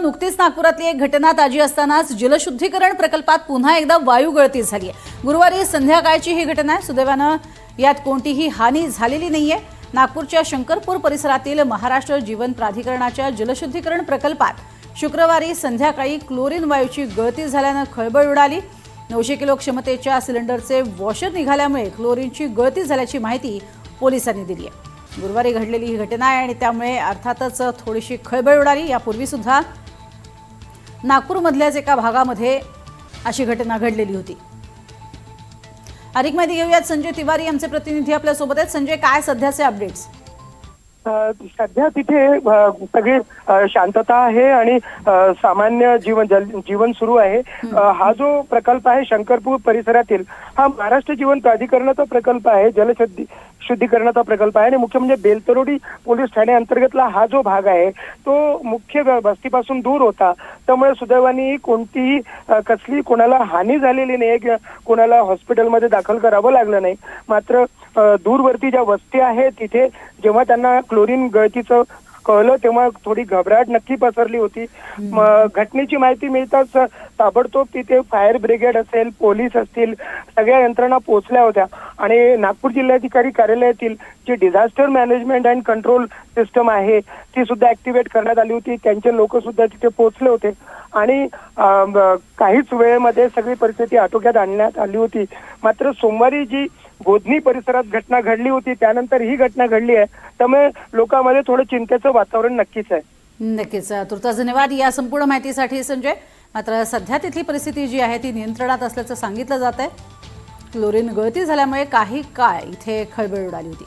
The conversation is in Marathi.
नुकतीच नागपुरातली एक घटना ताजी असतानाच जलशुद्धीकरण प्रकल्पात पुन्हा एकदा वायू गळती झाली आहे। गुरुवारी संध्याकाळची ही घटना आहे। सुदैवानं यात कोणतीही हानी झालेली नाहीये। नागपूरच्या शंकरपूर परिसरातील महाराष्ट्र जीवन प्राधिकरणाच्या जलशुद्धीकरण प्रकल्पात शुक्रवारी संध्याकाळी क्लोरीन वायूची गळती झाल्यानं खळबळ उडाली। 900 किलो क्षमतेच्या सिलेंडरचे वॉशर निघाल्यामुळे क्लोरीनची गळती झाल्याची माहिती पोलिसांनी दिली आहे। गुरुवारी घडलेली ही घटना आहे आणि त्यामुळे अर्थातच थोडीशी खळबळ उडाली। यापूर्वी सुद्धा नागपूरमधल्याच एका भागामध्ये अशी घटना घडलेली होती। अधिक माहिती घेऊयात, संजय तिवारी आमचे प्रतिनिधी आपल्या सोबत आहेत। संजय, काय सध्याचे अपडेट्स? सध्या तिथे सगळी शांतता आहे आणि सामान्य जीवन सुरू आहे। हा जो प्रकल्प आहे शंकरपूर परिसरातील, हा महाराष्ट्र जीवन प्राधिकरणाचा प्रकल्प आहे, जलशुद्धीकरणाचा प्रकल्प आहे आणि मुख्य म्हणजे बेलतरोडी पोलीस ठाणे अंतर्गतला हा जो भाग आहे तो मुख्य वस्तीपासून दूर होता। त्यामुळे सुदैवाने कोणतीही कसली कोणाला हानी झालेली नाही, कोणाला हॉस्पिटलमध्ये दाखल करावं लागलं नाही। मात्र दूरवरती ज्या वस्ती आहेत तिथे जेव्हा त्यांना क्लोरीन गळतीचं कळलं तेव्हा थोडी घबराट नक्की पसरली होती। घटनेची माहिती मिळताच ताबडतोब तिथे फायर ब्रिगेड असेल, पोलीस असतील, सगळ्या यंत्रणा पोहोचल्या होत्या आणि नागपूर जिल्हाधिकारी कार्यालयातील जी disaster management and control system आहे ती सुद्धा ऍक्टिव्हेट करण्यात आली होती। त्यांचे लोक सुद्धा तिथे पोहोचले होते आणि काहीच वेळेमध्ये सगळी परिस्थिती आटोक्यात आणण्यात आली होती। मात्र सोमवारी जी बोधनी परिसरात घटना घडली होती त्यानंतर ही घटना घडली आहे, त्यामुळे लोकांमध्ये थोडं चिंतेचं वातावरण नक्कीच आहे। नक्कीच, तुर्तास धन्यवाद या संपूर्ण माहितीसाठी संजय। मात्र सध्या तिथली परिस्थिती जी आहे ती नियंत्रणात असल्याचं सांगितलं जात आहे। क्लोरीन गळती झाल्यामुळे काही काळ इथे खळबळ उडाली होती।